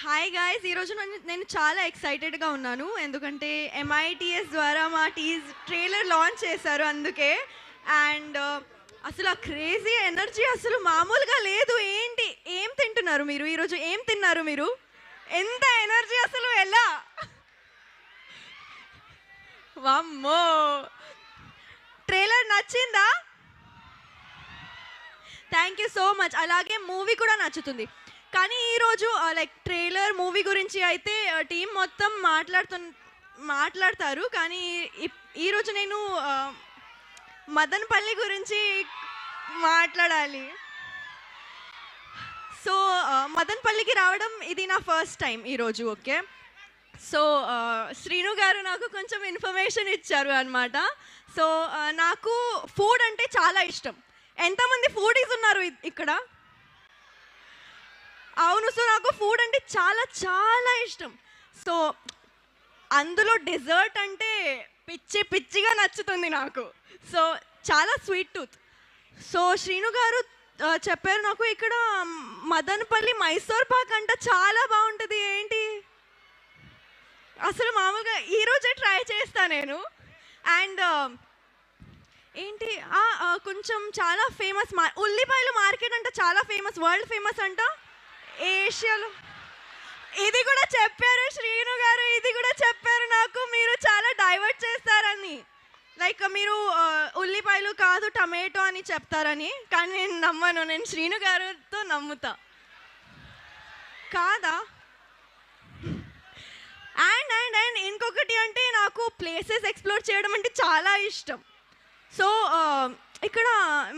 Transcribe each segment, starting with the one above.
Hi guys, ఈరోజు నేను చాలా ఎక్సైటెడ్గా ఉన్నాను. ఎందుకంటే MITS ద్వారా మా ట్రైలర్ లాంచ్ చేశారు అందుకే. అండ్ అసలు ఆ క్రేజీ ఎనర్జీ అసలు మామూలుగా లేదు. ఏంటి, ఏం తింటున్నారు మీరు ఈరోజు? ఏం తిన్నారు మీరు? ఎంత ఎనర్జీ అసలు! ఎలా? వామ్మో, ట్రైలర్ నచ్చిందా? Thank you so much. అలాగే మూవీ కూడా నచ్చుతుంది. కానీ ఈరోజు లైక్ ట్రైలర్ మూవీ గురించి అయితే టీం మొత్తం మాట్లాడతారు. కానీ ఈరోజు నేను మదనపల్లి గురించి మాట్లాడాలి. సో మదనపల్లికి రావడం ఇది నా ఫస్ట్ టైం ఈరోజు. ఓకే, సో శ్రీను గారు నాకు కొంచెం ఇన్ఫర్మేషన్ ఇచ్చారు అనమాట. సో నాకు ఫుడ్ అంటే చాలా ఇష్టం. ఎంతమంది ఫుడీస్ ఉన్నారు ఇక్కడ? అవును. సో నాకు ఫుడ్ అంటే చాలా చాలా ఇష్టం. సో అందులో డెజర్ట్ అంటే పిచ్చిగా నచ్చుతుంది నాకు. సో చాలా స్వీట్ టూత్. సో శ్రీను గారు చెప్పారు నాకు ఇక్కడ మదనపల్లి మైసూర్ పాక్ అంట చాలా బాగుంటుంది. ఏంటి అసలు మామూలుగా ఈరోజే ట్రై చేస్తా నేను. అండ్ ఏంటి కొంచెం చాలా ఫేమస్ ఉల్లిపాయలు మార్కెట్ అంట, చాలా ఫేమస్, వరల్డ్ ఫేమస్ అంట ఏషియాలో. ఇది కూడా చెప్పారు శ్రీను గారు, ఇది కూడా చెప్పారు నాకు మీరు చాలా డైవర్ట్ చేస్తారని. లైక్ మీరు ఉల్లిపాయలు కాదు టమాటో అని చెప్తారని. కానీ నేను నమ్మను, నేను శ్రీను గారితో నమ్ముతా. కాదా? అండ్ అండ్ అండ్ ఇంకొకటి అంటే నాకు ప్లేసెస్ ఎక్స్ప్లోర్ చేయడం అంటే చాలా ఇష్టం. సో ఇక్కడ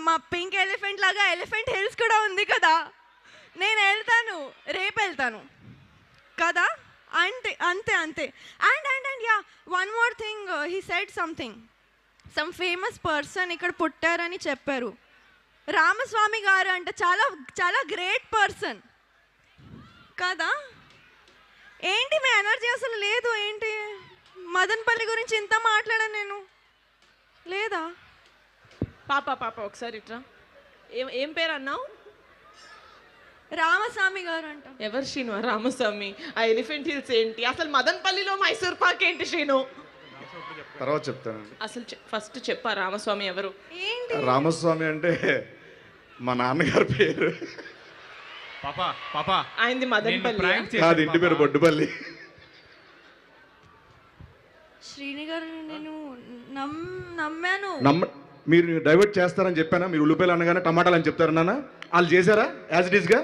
మా పింక్ ఎలిఫెంట్ లాగా ఎలిఫెంట్ హిల్స్ కూడా ఉంది కదా, నేను వెళ్తాను, రేపు వెళ్తాను కదా. అంతే అంతే అంతే. And and and yeah, one more thing, he said something, some famous person ఇక్కడ పుట్టారని చెప్పారు. రామస్వామి గారు అంట, చాలా చాలా గ్రేట్ పర్సన్ కదా. ఏంటి మీ ఎనర్జీ అసలు లేదు? ఏంటి మదనపల్లి గురించి ఇంత మాట్లాడాను నేను, లేదా? పాప ఒకసారి ఇట్రా. ఏం పేరు అన్నావు? రామస్వామి గారు అంట. ఎవరు శ్రీను? రామస్వామి. ఆ ఎలిఫెంట్ హిల్స్ ఏంటి? అసలు మదనపల్లిలో మైసూర్ పాక్ ఏంటి శ్రీను? తర్వాత చెప్తానండి. అసలు ఫస్ట్ చెప్పా రామస్వామి ఎవరు? ఏంటి రామస్వామి అంటే మా నాన్నగారి పేరు. ఆయనది మదనపల్లి కాదు, ఇంటి పేరు బొడ్డుపల్లి. శ్రీని గారు నేను నమ్మాను. మీరు డైవర్ట్ చేస్తారని చెప్పానా? మీరు ఉల్లిపాయలు అనగానే టమాటాలు అని చెప్తారు నాన్న. వాళ్ళు చేశారా యాజ్ ఇట్ ఈస్గా?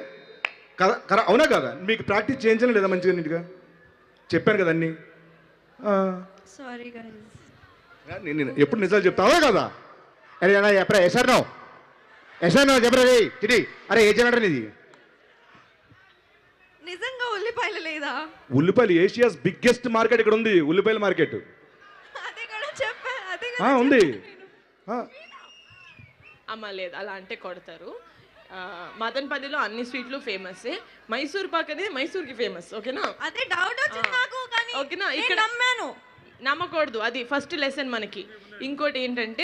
కదా, అవునా కదా? మీకు ప్రాక్టీస్ చేయించడం లేదా మంచిగా నీట్గా? చెప్పాను కదా అన్నీ. Sorry guys. నేను ఎప్పుడు నిజాలు చెప్తావా కదా? అరే ఎప్పుడా ఎసానో చెప్పరా చిటి. అరే ఏ జనడని ఇది నిజంగా ఉల్లిపాయలు లేదా? ఉల్లిపాయలు ఏషియాస్ బిగ్గెస్ట్ మార్కెట్ ఇక్కడ ఉంది, ఉల్లిపాయల మార్కెట్. అదే కూడా చెప్పా, అదే ఉంది. అమ్మ లేదు, అలా అంటే కొడతారు. మదనపల్లిలో అన్ని స్వీట్లు ఫేమస్. మైసూర్ పాక్ అనేది మైసూర్కి ఫేమస్. ఓకేనా? అదే డౌట్ వచ్చింది నాకు. కానీ ఓకేనా? ఇక్కడ నమ్మాను. నమ్మకూడదు, అది ఫస్ట్ లెసన్ మనకి. ఇంకోటి ఏంటంటే